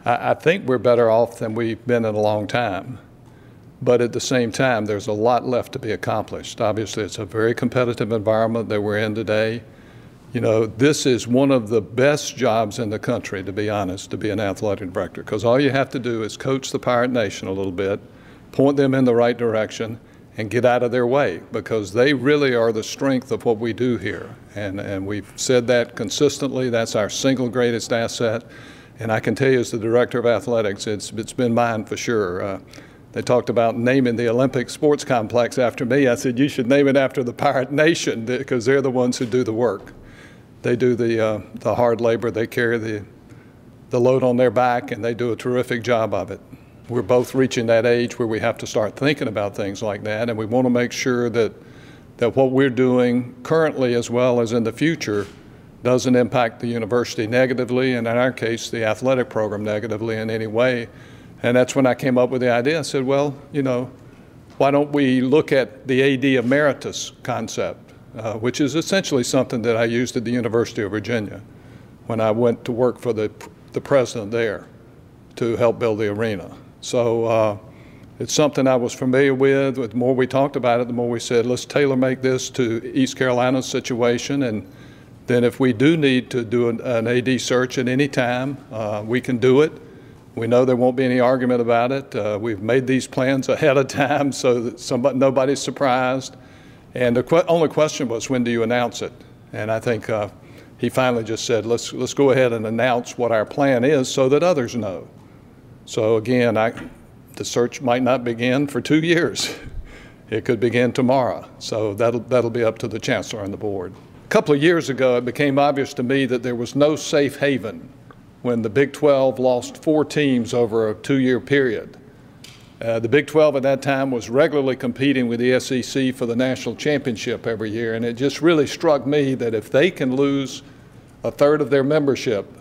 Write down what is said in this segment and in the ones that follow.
I think we're better off than we've been in a long time. But at the same time, there's a lot left to be accomplished. Obviously, it's a very competitive environment that we're in today. You know, this is one of the best jobs in the country, to be honest, to be an athletic director, because all you have to do is coach the Pirate Nation a little bit, point them in the right direction, and get out of their way, because they really are the strength of what we do here. And we've said that consistently. That's our single greatest asset. And I can tell you, as the director of athletics, it's been mine for sure. They talked about naming the Olympic sports complex after me. I said, you should name it after the Pirate Nation, because they're the ones who do the work. They do the hard labor. They carry the load on their back, and they do a terrific job of it. We're both reaching that age where we have to start thinking about things like that, and we want to make sure that what we're doing currently as well as in the future doesn't impact the university negatively, and in our case, the athletic program negatively in any way. And that's when I came up with the idea. I said, well, you know, why don't we look at the AD emeritus concept, which is essentially something that I used at the University of Virginia when I went to work for the president there to help build the arena. So it's something I was familiar with. The more we talked about it, the more we said, let's tailor-make this to East Carolina's situation. And then if we do need to do an AD search at any time, we can do it. We know there won't be any argument about it. We've made these plans ahead of time so that nobody's surprised. And the only question was, when do you announce it? And I think he finally just said, let's go ahead and announce what our plan is so that others know. So again, the search might not begin for 2 years. It could begin tomorrow. So that'll be up to the chancellor and the board. A couple of years ago, it became obvious to me that there was no safe haven when the Big 12 lost 4 teams over a 2-year period. The Big 12 at that time was regularly competing with the SEC for the national championship every year, and it just really struck me that if they can lose a third of their membership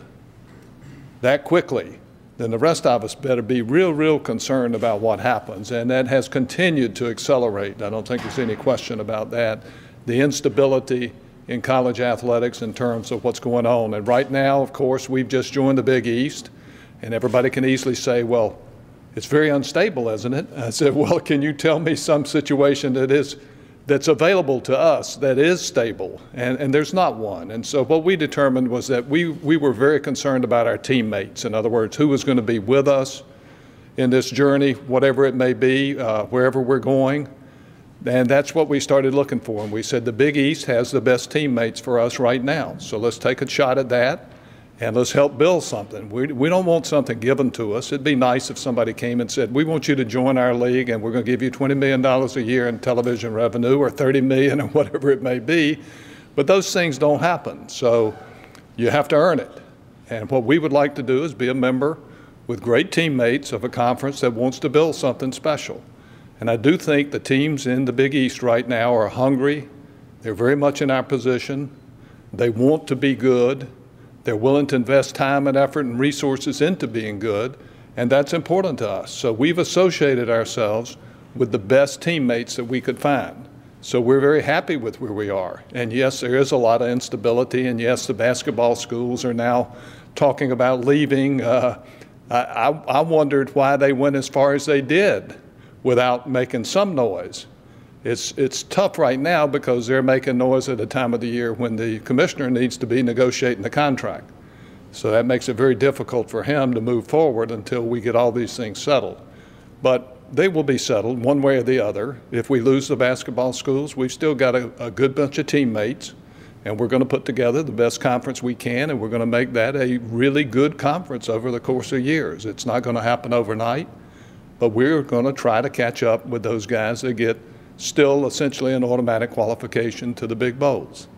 that quickly, then the rest of us better be real concerned about what happens. And that has continued to accelerate. I don't think there's any question about that. The instability in college athletics in terms of what's going on. And right now, of course, we've just joined the Big East, and everybody can easily say, well, it's very unstable, isn't it? I said, well, can you tell me some situation that's available to us that is stable? And there's not one. And so what we determined was that we were very concerned about our teammates. In other words, who was going to be with us in this journey, whatever it may be, wherever we're going. And that's what we started looking for. And we said the Big East has the best teammates for us right now. So let's take a shot at that, and let's help build something. We don't want something given to us. It'd be nice if somebody came and said, we want you to join our league, and we're going to give you $20 million a year in television revenue, or $30 million, or whatever it may be. But those things don't happen. So you have to earn it. And what we would like to do is be a member with great teammates of a conference that wants to build something special. And I do think the teams in the Big East right now are hungry. They're very much in our position. They want to be good. They're willing to invest time and effort and resources into being good, and that's important to us. So we've associated ourselves with the best teammates that we could find. So we're very happy with where we are. And yes, there is a lot of instability, and yes, the basketball schools are now talking about leaving. I wondered why they went as far as they did without making some noise. It's tough right now because they're making noise at a time of the year when the commissioner needs to be negotiating the contract. So that makes it very difficult for him to move forward until we get all these things settled. But they will be settled one way or the other. If we lose the basketball schools, we've still got a good bunch of teammates, and we're going to put together the best conference we can, and we're going to make that a really good conference over the course of years. It's not going to happen overnight, but we're going to try to catch up with those guys that get still essentially an automatic qualification to the big bowls.